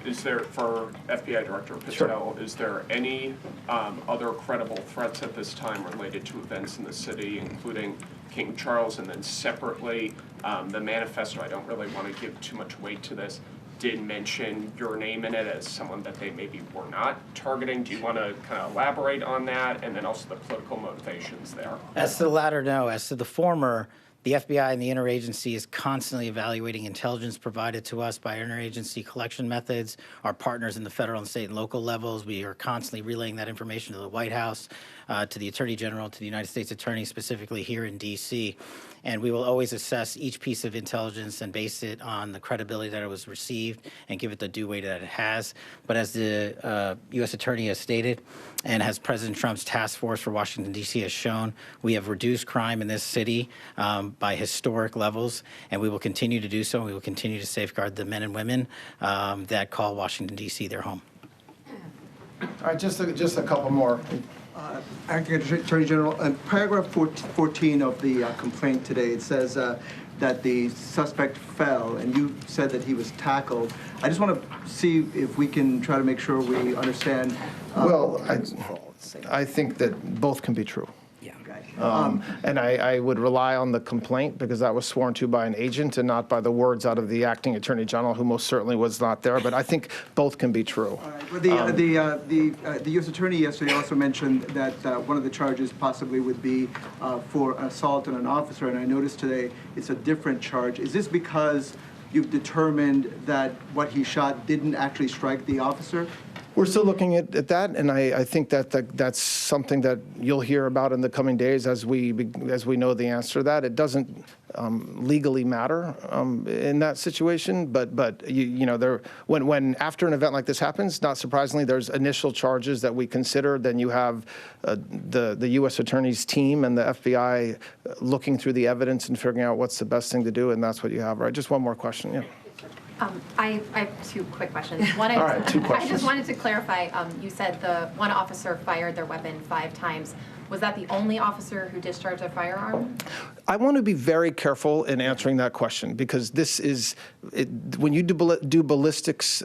Is there, for FBI Director Patel, Sure. Is there any other credible threats at this time related to events in the city, including King Charles? And then separately, the manifesto, I don't really want to give too much weight to this, did mention your name in it as someone that they maybe were not targeting. Do you want to kind of elaborate on that? And then also the political motivations there. As to the latter, no. As to the former, the FBI and the interagency is constantly evaluating intelligence provided to us by interagency collection methods. Our partners in the federal and state and local levels, we are constantly relaying that information to the White House, to the Attorney General, to the United States Attorney, specifically here in D.C. And we will always assess each piece of intelligence and base it on the credibility that it was received and give it the due weight that it has. But as the U.S. Attorney has stated, and as President Trump's task force for Washington, D.C. has shown, we have reduced crime in this city by historic levels, and we will continue to do so. And we will continue to safeguard the men and women that call Washington, D.C. their home. All right, just a couple more. Acting Attorney General, in paragraph 14 of the complaint today, it says that the suspect fell, and you said that he was tackled. I just want to see if we can try to make sure we understand. Well, I think that both can be true. And I would rely on the complaint because that was sworn to by an agent and not by the words out of the acting attorney general, who most certainly was not there. But I think both can be true. Well, the U.S. attorney yesterday also mentioned that one of the charges possibly would be for assault on an officer, and I noticed today it's a different charge. Is this because you've determined that what he shot didn't actually strike the officer? We're still looking at that, and I think that's something that you'll hear about in the coming days as we know the answer to that. It doesn't legally matter in that situation, but you know, when after an event like this happens, not surprisingly, there's initial charges that we consider. Then you have the U.S. Attorney's team and the FBI looking through the evidence and figuring out what's the best thing to do, and that's what you have. Right? Just one more question. Yeah. I have two quick questions. One, All right, two questions. I just wanted to clarify, you said the one officer fired their weapon 5 times. Was that the only officer who discharged a firearm? I want to be very careful in answering that question because this is, when you do ballistics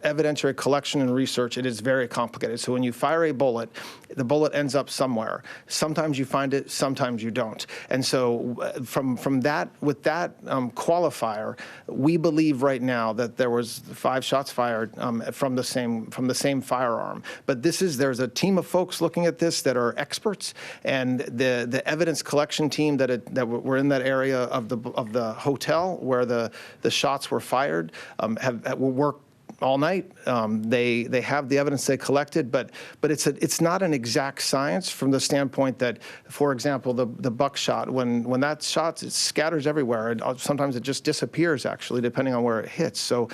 evidentiary collection and research, it is very complicated. So when you fire a bullet, the bullet ends up somewhere. Sometimes you find it, sometimes you don't. And so from that, with that qualifier, we believe right now that there was 5 shots fired from the same firearm. But there's a team of folks looking at this that are experts, and the evidence collection team that were in that area of the hotel where the shots were fired have worked all night. They have the evidence they collected, but it's not an exact science from the standpoint that, for example, the buckshot, when that shot, it scatters everywhere. Sometimes it just disappears, actually, depending on where it hits. So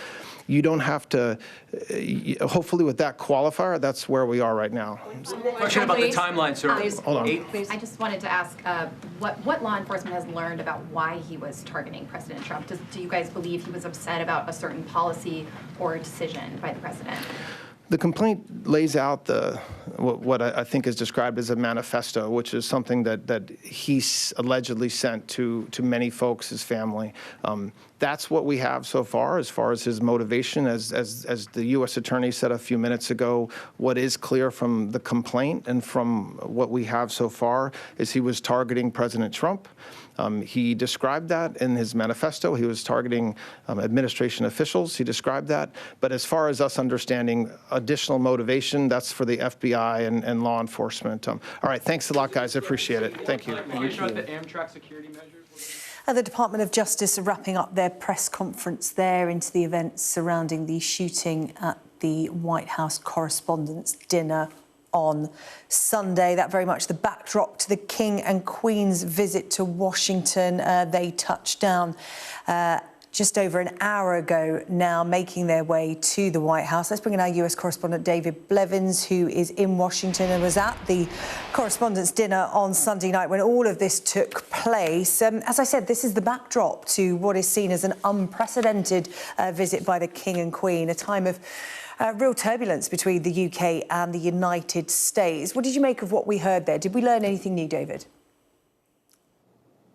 you don't have to, hopefully with that qualifier, that's where we are right now. Question about the timeline, sir. Hold on. I just wanted to ask what law enforcement has learned about why he was targeting President Trump. Do you guys believe he was upset about a certain policy or decision by the president? The complaint lays out what I think is described as a manifesto, which is something that he allegedly sent to many folks, his family. That's what we have so far as his motivation. As the U.S. Attorney said a few minutes ago, what is clear from the complaint and from what we have so far is he was targeting President Trump. He described that in his manifesto. He was targeting administration officials. He described that. But as far as us understanding additional motivation, that's for the FBI and law enforcement. All right, thanks a lot, guys. I appreciate it. Thank you. Can you show the Amtrak security measures? The Department of Justice are wrapping up their press conference there into the events surrounding the shooting at the White House Correspondents' Dinner on Sunday. That very much the backdrop to the King and Queen's visit to Washington. They touched down just over an hour ago now, making their way to the White House. Let's bring in our US correspondent David Blevins, who is in Washington and was at the Correspondents' Dinner on Sunday night when all of this took place. As I said, this is the backdrop to what is seen as an unprecedented visit by the King and Queen, a time of real turbulence between the UK and the United States. What did you make of what we heard there? Did we learn anything new, David?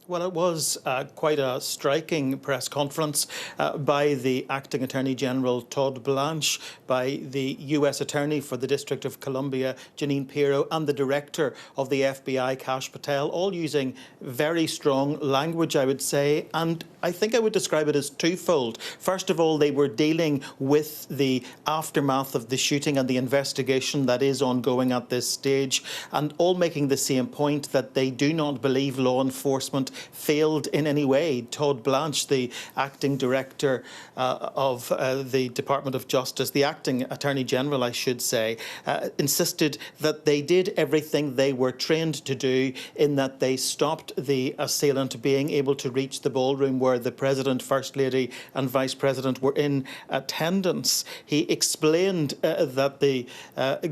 Well, it was quite a striking press conference by the Acting Attorney General Todd Blanche, by the US Attorney for the District of Columbia, Jeanine Pirro, and the Director of the FBI, Kash Patel, all using very strong language, I would say, and I think I would describe it as twofold. First of all, they were dealing with the aftermath of the shooting and the investigation that is ongoing at this stage, and all making the same point that they do not believe law enforcement failed in any way. Todd Blanche, the acting director of the Department of Justice, the acting Attorney General, I should say, insisted that they did everything they were trained to do, in that they stopped the assailant being able to reach the ballroom where the President, First Lady and Vice President were in attendance. He explained that the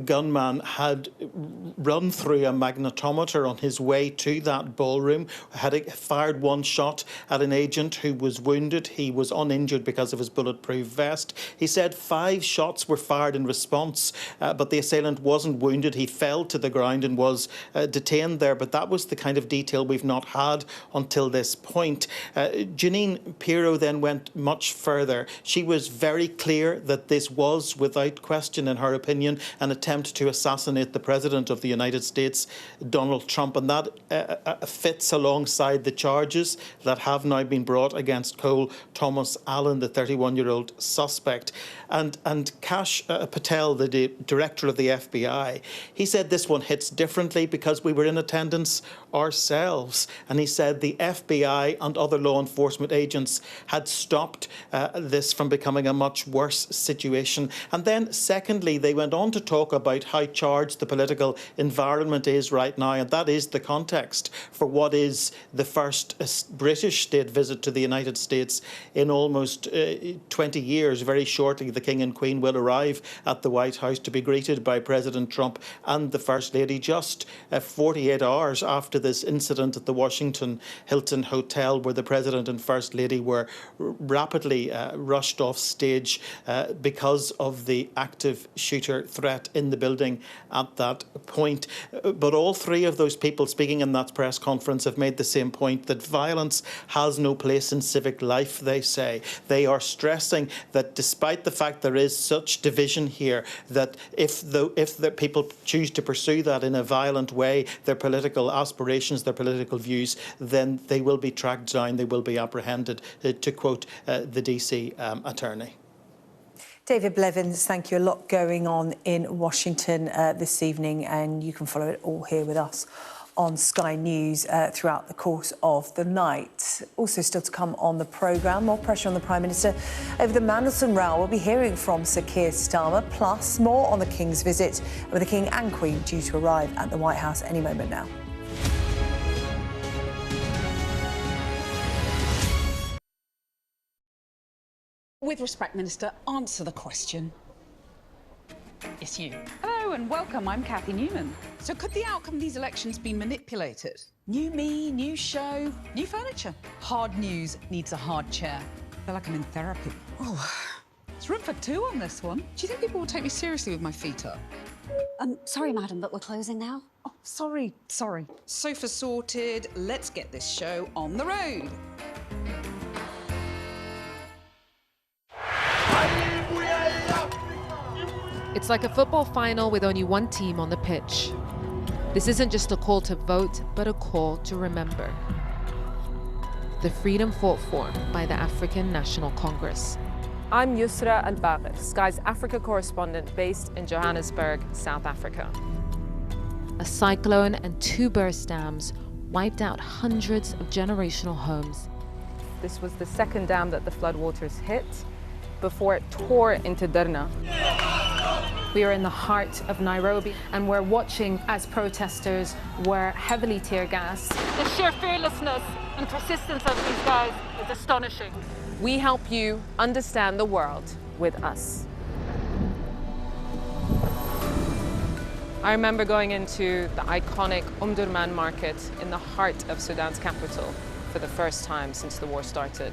gunman had run through a magnetometer on his way to that ballroom, had fired one shot at an agent who was wounded. He was uninjured because of his bulletproof vest. He said 5 shots were fired in response, but the assailant wasn't wounded. He fell to the ground and was detained there, but that was the kind of detail we've not had until this point. Jeanine Pirro then went much further. She was very clear that this was, without question, in her opinion, an attempt to assassinate the President of the United States, Donald Trump, and that fits alongside the charges that have now been brought against Cole Thomas Allen, the 31-year-old suspect. And Kash Patel, the director of the FBI, he said this one hits differently because we were in attendance ourselves. And he said the FBI and other law enforcement agents had stopped this from becoming a much worse situation. And then, secondly, they went on to talk about how charged the political environment is right now, and that is the context for what is the first British state visit to the United States in almost 20 years. Very shortly, the King and Queen will arrive at the White House to be greeted by President Trump and the First Lady just 48 hours after this incident at the Washington Hilton Hotel, where the President and First Lady were rapidly rushed off stage because of the active shooter threat in the building at that point. But all three of those people speaking in that press conference have made the same point, that violence has no place in civic life, they say. They are stressing that despite the fact there is such division here, that if the people choose to pursue that in a violent way, their political aspirations, their political views, then they will be tracked down, they will be apprehended, to quote the DC attorney. David Blevins, thank you. A lot going on in Washington this evening, and you can follow it all here with us on Sky News throughout the course of the night. Also still to come on the programme, more pressure on the Prime Minister over the Mandelson row. We'll be hearing from Sir Keir Starmer, plus more on the King's visit, with the King and Queen due to arrive at the White House any moment now. With respect, Minister, answer the question. It's you. Hello and welcome. I'm Cathy Newman. So could the outcome of these elections be manipulated? New me, new show, new furniture. Hard news needs a hard chair. I feel like I'm in therapy. Oh, there's room for two on this one. Do you think people will take me seriously with my feet up? Sorry, madam, but we're closing now. Oh, sorry. Sofa sorted. Let's get this show on the road. It's like a football final with only one team on the pitch. This isn't just a call to vote, but a call to remember. The freedom fought for by the African National Congress. I'm Yusra Al-Bagher, Sky's Africa correspondent based in Johannesburg, South Africa. A cyclone and 2 burst dams wiped out hundreds of generational homes. This was the second dam that the floodwaters hit before it tore into Derna. We are in the heart of Nairobi, and we're watching as protesters were heavily tear-gassed. The sheer fearlessness and persistence of these guys is astonishing. We help you understand the world with us. I remember going into the iconic Omdurman market in the heart of Sudan's capital for the first time since the war started.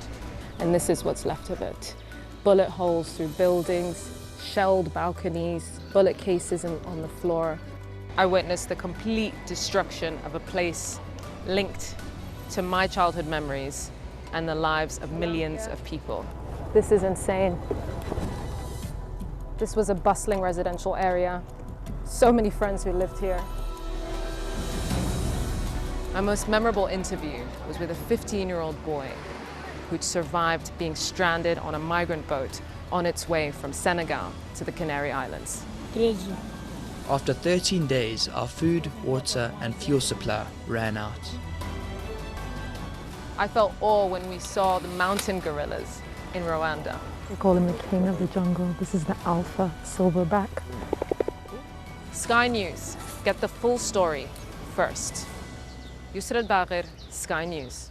And this is what's left of it. Bullet holes through buildings, shelled balconies, bullet cases on the floor. I witnessed the complete destruction of a place linked to my childhood memories and the lives of millions of people. This is insane. This was a bustling residential area. So many friends who lived here. My most memorable interview was with a 15-year-old boy who'd survived being stranded on a migrant boat on its way from Senegal to the Canary Islands. After 13 days, our food, water and fuel supply ran out. I felt awe when we saw the mountain gorillas in Rwanda. They call him the king of the jungle. This is the alpha silverback. Sky News. Get the full story first. Yusra Al-Bagher, Sky News.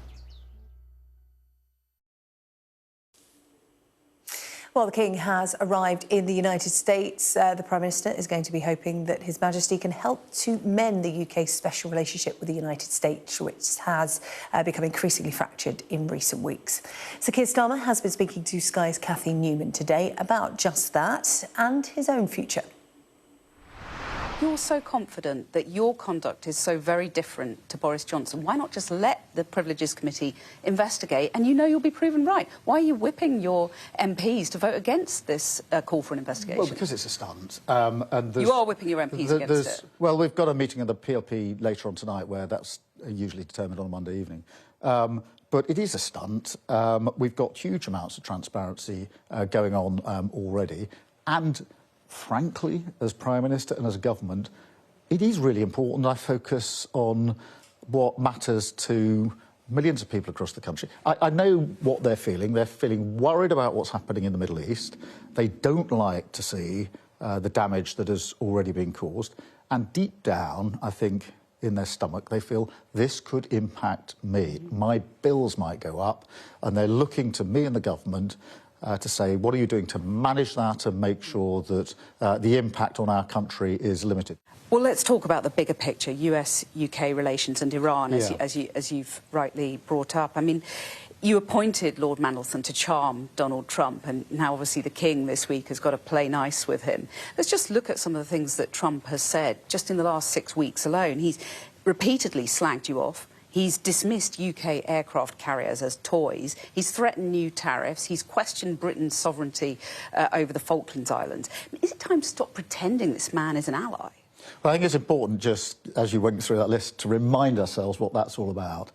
Well, the King has arrived in the United States. The Prime Minister is going to be hoping that His Majesty can help to mend the UK's special relationship with the United States, which has become increasingly fractured in recent weeks. Sir Keir Starmer has been speaking to Sky's Cathy Newman today about just that and his own future. You're so confident that your conduct is so very different to Boris Johnson. Why not just let the Privileges Committee investigate and you know you'll be proven right? Why are you whipping your MPs to vote against this call for an investigation? Well, because it's a stunt. You are whipping your MPs against it. Well, we've got a meeting of the PLP later on tonight where that's usually determined on a Monday evening. But it is a stunt. We've got huge amounts of transparency going on already. And frankly, as Prime Minister and as a government, it is really important I focus on what matters to millions of people across the country. I know what they're feeling. They're feeling worried about what's happening in the Middle East. They don't like to see the damage that has already been caused. And deep down, I think, in their stomach, they feel this could impact me. My bills might go up, and they're looking to me and the government to say, what are you doing to manage that and make sure that the impact on our country is limited? Well, let's talk about the bigger picture, US-UK relations and Iran, as you've rightly brought up. I mean, you appointed Lord Mandelson to charm Donald Trump, and now obviously the King this week has got to play nice with him. Let's just look at some of the things that Trump has said just in the last 6 weeks alone. He's repeatedly slagged you off. He's dismissed UK aircraft carriers as toys. He's threatened new tariffs. He's questioned Britain's sovereignty over the Falklands Islands. Is it time to stop pretending this man is an ally? Well, I think it's important, just as you went through that list, to remind ourselves what that's all about.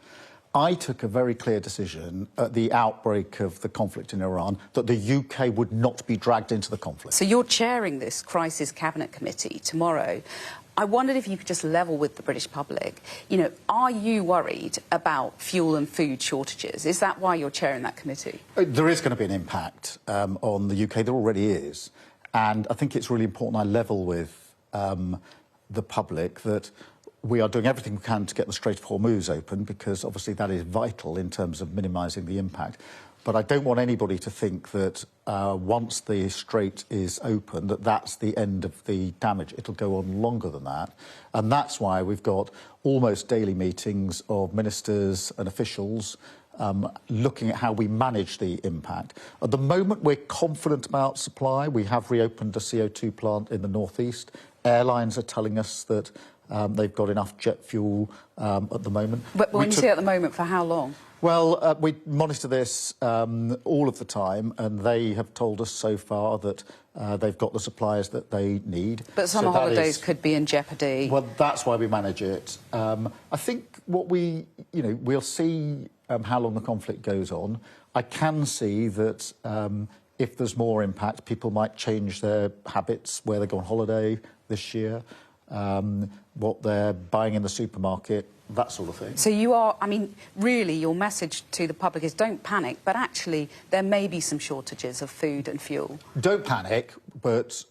I took a very clear decision at the outbreak of the conflict in Iran that the UK would not be dragged into the conflict. So you're chairing this crisis cabinet committee tomorrow. I wondered if you could just level with the British public. You know, are you worried about fuel and food shortages? Is that why you're chairing that committee? There is going to be an impact on the UK. There already is. And I think it's really important I level with the public that we are doing everything we can to get the Strait of Hormuz open, because obviously that is vital in terms of minimising the impact. But I don't want anybody to think that once the strait is open, that that's the end of the damage. It'll go on longer than that. And that's why we've got almost daily meetings of ministers and officials looking at how we manage the impact. At the moment, we're confident about supply. We have reopened a CO2 plant in the northeast. Airlines are telling us that they've got enough jet fuel at the moment. But when you say at the moment, for how long? Well, we monitor this all of the time, and they have told us so far that they've got the supplies that they need. But summer holidays could be in jeopardy. Well, that's why we manage it. I think what we'll see how long the conflict goes on. I can see that if there's more impact, people might change their habits, where they go on holiday this year, what they're buying in the supermarket, that sort of thing. So you are, I mean, really your message to the public is don't panic, but actually there may be some shortages of food and fuel. Don't panic, but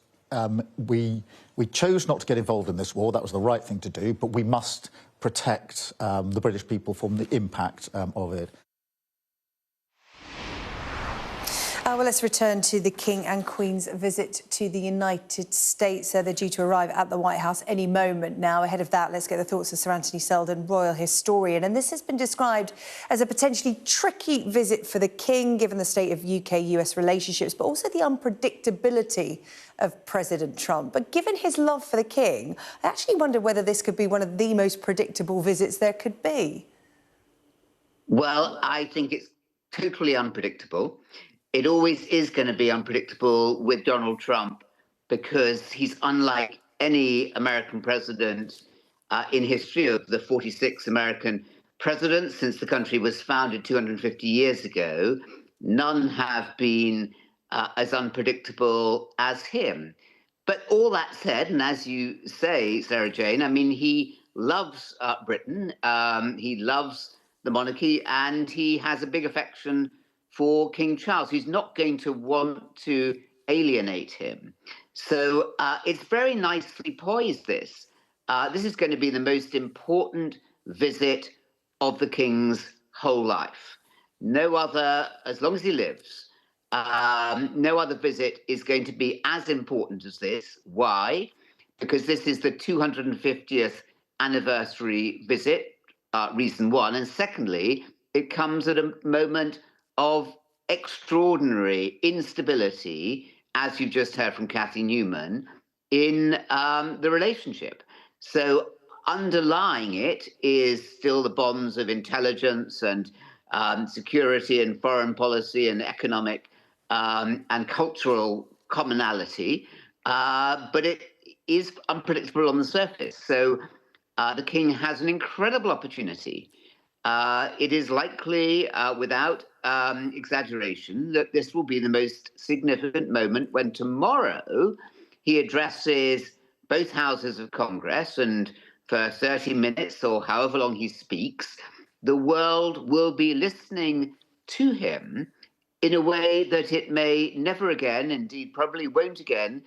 we chose not to get involved in this war. That was the right thing to do, but we must protect the British people from the impact of it. Well, let's return to the King and Queen's visit to the United States. They're due to arrive at the White House any moment now. Ahead of that, let's get the thoughts of Sir Anthony Selden, royal historian. And this has been described as a potentially tricky visit for the King, given the state of UK-US relationships, but also the unpredictability of President Trump. But given his love for the King, I actually wonder whether this could be one of the most predictable visits there could be. Well, I think it's totally unpredictable. It always is going to be unpredictable with Donald Trump because he's unlike any American president in history of the 46 American presidents since the country was founded 250 years ago. None have been as unpredictable as him. But all that said, and as you say, Sarah-Jane, I mean, he loves Britain, he loves the monarchy, and he has a big affection for King Charles. He's not going to want to alienate him. So it's very nicely poised, this. This is going to be the most important visit of the King's whole life. No other, as long as he lives, no other visit is going to be as important as this. Why? Because this is the 250th anniversary visit, reason one. And secondly, it comes at a moment of extraordinary instability, as you just heard from Cathy Newman, in the relationship. So underlying it is still the bonds of intelligence and security and foreign policy and economic and cultural commonality, but it is unpredictable on the surface. So the King has an incredible opportunity. It is likely, without exaggeration, that this will be the most significant moment when tomorrow he addresses both houses of Congress, and for 30 minutes or however long he speaks, the world will be listening to him in a way that it may never again, indeed probably won't again,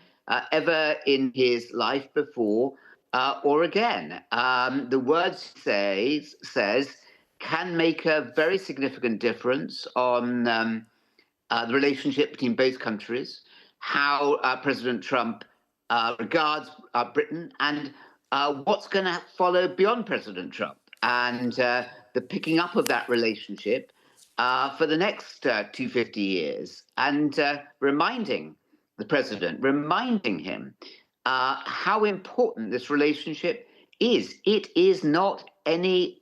ever in his life before or again. The words he says can make a very significant difference on the relationship between both countries, how President Trump regards Britain, and what's going to follow beyond President Trump, and the picking up of that relationship for the next 250 years, and reminding the president, reminding him how important this relationship is. It is not any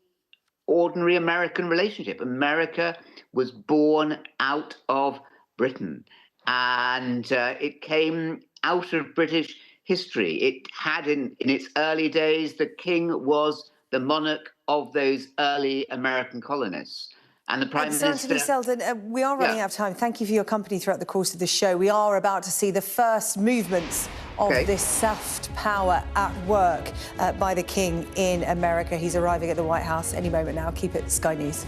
ordinary American relationship. America was born out of Britain, and it came out of British history. It had in its early days, the King was the monarch of those early American colonists. And the Prime Minister... Anthony Selden, we are running out of time. Thank you for your company throughout the course of the show. We are about to see the first movements of this soft power at work by the King in America. He's arriving at the White House any moment now. Keep it Sky News.